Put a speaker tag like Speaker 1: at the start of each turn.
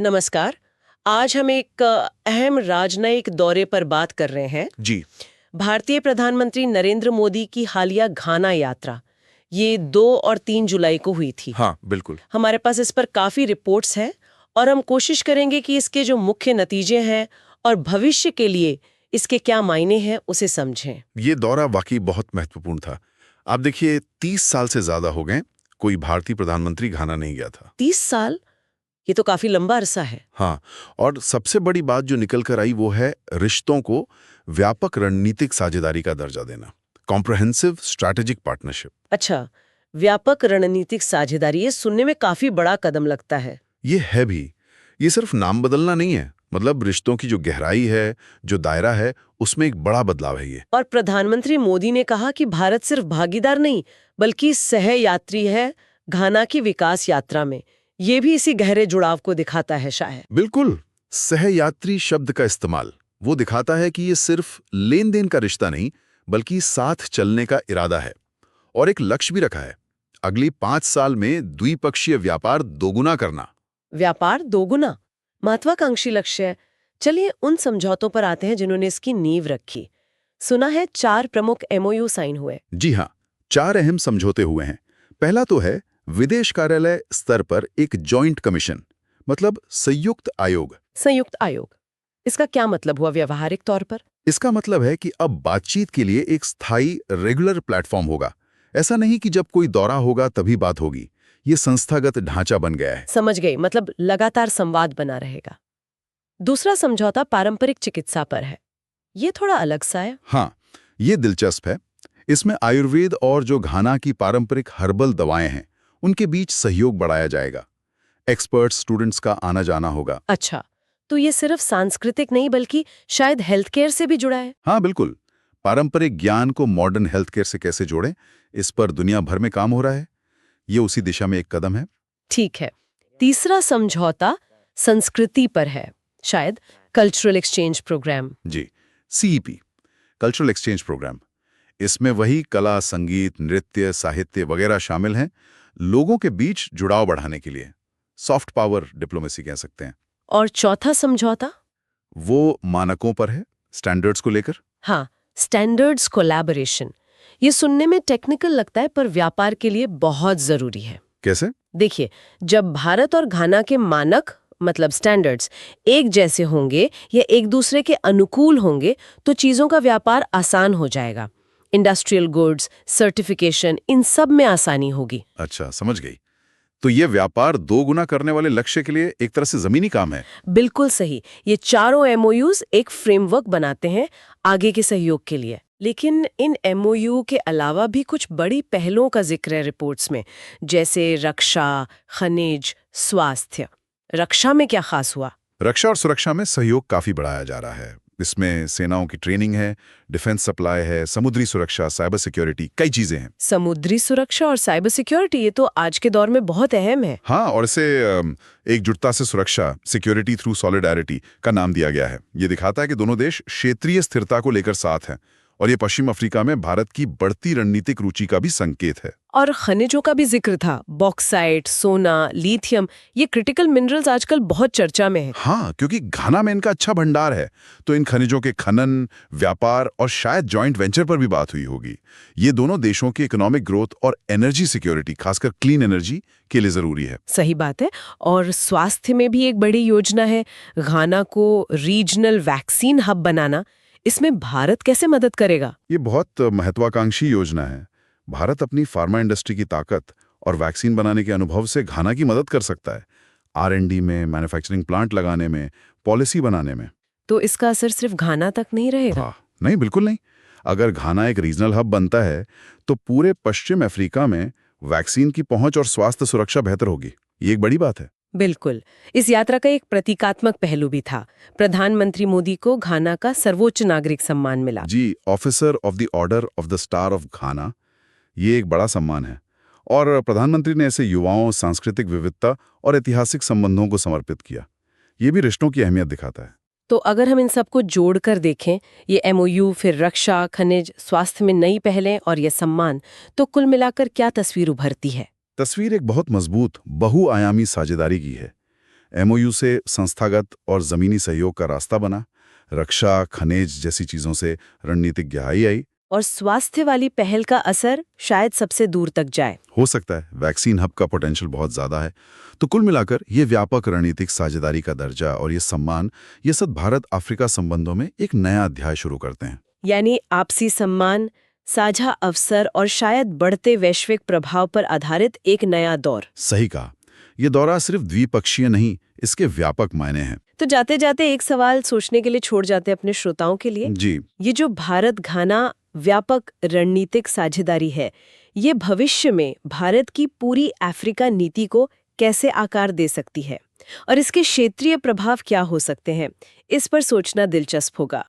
Speaker 1: नमस्कार। आज हम एक अहम राजनयिक दौरे पर बात कर रहे हैं।
Speaker 2: जी।
Speaker 1: भारतीय प्रधानमंत्री नरेंद्र मोदी की हालिया घाना यात्रा, ये 2 और 3 जुलाई को हुई थी।
Speaker 2: हाँ, बिल्कुल।
Speaker 1: हमारे पास इस पर काफी रिपोर्ट्स हैं और हम कोशिश करेंगे कि इसके जो मुख्य नतीजे हैं और भविष्य के लिए इसके क्या मायने हैं उसे समझें।
Speaker 2: ये दौरा वाकई बहुत महत्वपूर्ण था। आप देखिए, 30 साल से ज्यादा हो गए कोई भारतीय प्रधानमंत्री घाना नहीं गया था।
Speaker 1: 30 साल, ये तो काफी लंबा अरसा है।
Speaker 2: हाँ, और सबसे बड़ी बात जो निकल कर आई वो है रिश्तों को व्यापक रणनीतिक साझेदारी का दर्जा देना। Comprehensive strategic partnership.
Speaker 1: अच्छा, व्यापक रणनीतिक साझेदारी, ये सुनने में काफी बड़ा कदम लगता है।
Speaker 2: ये है भी। ये सिर्फ नाम बदलना नहीं है, मतलब रिश्तों की जो गहराई है, जो दायरा है, उसमें एक बड़ा बदलाव है ये।
Speaker 1: और प्रधानमंत्री मोदी ने कहा कि भारत सिर्फ भागीदार नहीं बल्कि सहयात्री है घाना की विकास यात्रा में। ये भी इसी गहरे जुड़ाव को दिखाता है शायद।
Speaker 2: बिल्कुल। सहयात्री शब्द का इस्तेमाल वो दिखाता है कि ये सिर्फ लेन देन का रिश्ता नहीं बल्कि साथ चलने का इरादा है। और एक लक्ष्य भी रखा है, अगली 5 साल में द्विपक्षीय व्यापार दोगुना करना।
Speaker 1: व्यापार दोगुना, महत्वाकांक्षी लक्ष्य है। चलिए उन समझौतों पर आते हैं जिन्होंने इसकी नींव रखी। सुना है 4 प्रमुख एमओयू साइन हुए।
Speaker 2: जी हाँ, 4 अहम समझौते हुए हैं। पहला तो है विदेश कार्यालय स्तर पर एक जॉइंट कमीशन, मतलब संयुक्त आयोग।
Speaker 1: संयुक्त आयोग, इसका क्या मतलब हुआ व्यवहारिक तौर पर?
Speaker 2: इसका मतलब है कि अब बातचीत के लिए एक स्थायी रेगुलर प्लेटफॉर्म होगा। ऐसा नहीं कि जब कोई दौरा होगा तभी बात होगी। ये संस्थागत ढांचा बन गया है।
Speaker 1: समझ गई, मतलब लगातार संवाद बना रहेगा। दूसरा समझौता पारंपरिक चिकित्सा पर है। ये थोड़ा अलग सा है।
Speaker 2: हाँ, ये दिलचस्प है। इसमें आयुर्वेद और जो घाना की पारंपरिक हर्बल दवाएं हैं, उनके बीच सहयोग बढ़ाया जाएगा। एक्सपर्ट स्टूडेंट्स का आना जाना होगा।
Speaker 1: अच्छा, तो ये सिर्फ सांस्कृतिक नहीं बल्कि शायद हेल्थ केयर से भी जुड़ा है।
Speaker 2: हाँ, बिल्कुल। पारंपरिक ज्ञान को मॉडर्न हेल्थ केयर से कैसे जोड़ें, इस पर दुनिया भर में काम हो रहा है। ये उसी दिशा में एक कदम है।
Speaker 1: ठीक है। तीसरा समझौता संस्कृति पर है, शायद कल्चरल एक्सचेंज प्रोग्राम।
Speaker 2: जी, सीईपी, कल्चरल एक्सचेंज प्रोग्राम। इसमें वही कला, संगीत, नृत्य, साहित्य वगैरह शामिल हैं, लोगों के बीच जुड़ाव बढ़ाने के लिए। सॉफ्ट पावर डिप्लोमेसी कह सकते हैं।
Speaker 1: और चौथा समझौता?
Speaker 2: वो मानकों पर है, स्टैंडर्ड्स को लेकर।
Speaker 1: हाँ, स्टैंडर्ड्स कोलैबोरेशन। ये सुनने में टेक्निकल लगता है पर व्यापार के लिए बहुत जरूरी है।
Speaker 2: कैसे?
Speaker 1: देखिए, जब भारत और घाना के मानक मतलब स्टैंडर्ड्स एक जैसे होंगे या एक दूसरे के अनुकूल होंगे तो चीजों का व्यापार आसान हो जाएगा। इंडस्ट्रियल गुड्स, सर्टिफिकेशन, इन सब में आसानी होगी।
Speaker 2: अच्छा, समझ गई। तो ये व्यापार दोगुना करने वाले लक्ष्य के लिए एक तरह से जमीनी काम है।
Speaker 1: बिल्कुल सही। ये चारों एमओयूज एक फ्रेमवर्क बनाते हैं आगे के सहयोग के लिए। लेकिन इन एमओयू के अलावा भी कुछ बड़ी पहलों का जिक्र है रिपोर्ट्स में, जैसे रक्षा, खनिज, स्वास्थ्य। रक्षा में क्या खास हुआ?
Speaker 2: रक्षा और सुरक्षा में सहयोग काफी बढ़ाया जा रहा है। इसमें सेनाओं की ट्रेनिंग है, डिफेंस सप्लाई है, समुद्री सुरक्षा, साइबर सिक्योरिटी, कई चीजें हैं।
Speaker 1: समुद्री सुरक्षा और साइबर सिक्योरिटी, ये तो आज के दौर में बहुत अहम है।
Speaker 2: हाँ, और इसे एकजुटता से सुरक्षा, सिक्योरिटी थ्रू सॉलिडारिटी का नाम दिया गया है। ये दिखाता है कि दोनों देश क्षेत्रीय स्थिरता को लेकर साथ हैं, और ये पश्चिम अफ्रीका में भारत की बढ़ती रणनीतिक रुचि का भी संकेत है।
Speaker 1: और खनिजों का भी जिक्र था, बॉक्साइट, सोना, लिथियम, ये क्रिटिकल मिनरल्स आजकल बहुत चर्चा में है।
Speaker 2: हाँ, क्योंकि घाना में इनका अच्छा भंडार है, तो इन खनिजों के खनन, व्यापार और शायद जॉइंट वेंचर पर भी बात हुई होगी। ये दोनों देशों की इकोनॉमिक ग्रोथ और एनर्जी सिक्योरिटी, खासकर क्लीन एनर्जी के लिए जरूरी है।
Speaker 1: सही बात है। और स्वास्थ्य में भी एक बड़ी योजना है, घाना को रीजनल वैक्सीन हब बनाना। इसमें भारत कैसे मदद करेगा?
Speaker 2: ये बहुत महत्वाकांक्षी योजना है। भारत अपनी फार्मा इंडस्ट्री की ताकत और वैक्सीन बनाने के अनुभव से घाना की मदद कर सकता है, आर&डी में, मैन्युफैक्चरिंग प्लांट लगाने में, पॉलिसी बनाने में।
Speaker 1: तो इसका असर सिर्फ घाना तक नहीं रहेगा?
Speaker 2: हाँ, नहीं, बिल्कुल नहीं। अगर घाना एक रीजनल हब बनता है तो पूरे पश्चिम अफ्रीका में वैक्सीन की पहुंच और स्वास्थ्य सुरक्षा बेहतर होगी। ये एक बड़ी बात है।
Speaker 1: बिल्कुल। इस यात्रा का एक प्रतीकात्मक पहलू भी था। प्रधानमंत्री मोदी को घाना का सर्वोच्च नागरिक सम्मान मिला।
Speaker 2: जी, officer of the order of the star of Ghana. ये एक बड़ा सम्मान है, और प्रधानमंत्री ने इसे युवाओं, सांस्कृतिक विविधता और ऐतिहासिक संबंधों को समर्पित किया। ये भी रिश्तों की अहमियत दिखाता है।
Speaker 1: तो अगर हम इन सबको जोड़कर देखें, ये एमओयू, फिर रक्षा, खनिज, स्वास्थ्य में नई पहलें और ये सम्मान, तो कुल मिलाकर क्या तस्वीर उभरती है?
Speaker 2: तस्वीर एक बहुत मजबूत, बहुआयामी साझेदारी की है, एमओयू से संस्थागत और जमीनी सहयोग का रास्ता बना, रक्षा, खनिज जैसी चीजों से रणनीतिक गहराई आई।
Speaker 1: और स्वास्थ्य वाली पहल का असर शायद सबसे दूर तक जाए।
Speaker 2: हो सकता है, वैक्सीन हब का पोटेंशियल बहुत ज्यादा है। तो कुल मिलाकर ये व्यापक रणनीतिक साझेदारी का दर्जा और ये सम्मान, ये सब भारत अफ्रीका संबंधों में एक नया अध्याय शुरू करते हैं।
Speaker 1: यानी आपसी सम्मान, साझा अवसर और शायद बढ़ते वैश्विक प्रभाव पर आधारित एक नया दौर।
Speaker 2: सही कहा। ये दौरा सिर्फ द्विपक्षीय नहीं, इसके व्यापक मायने हैं।
Speaker 1: तो जाते जाते एक सवाल सोचने के लिए छोड़ जाते अपने श्रोताओं के लिए।
Speaker 2: जी,
Speaker 1: ये जो भारत घाना व्यापक रणनीतिक साझेदारी है, ये भविष्य में भारत की पूरी अफ्रीका नीति को कैसे आकार दे सकती है और इसके क्षेत्रीय प्रभाव क्या हो सकते हैं, इस पर सोचना दिलचस्प होगा।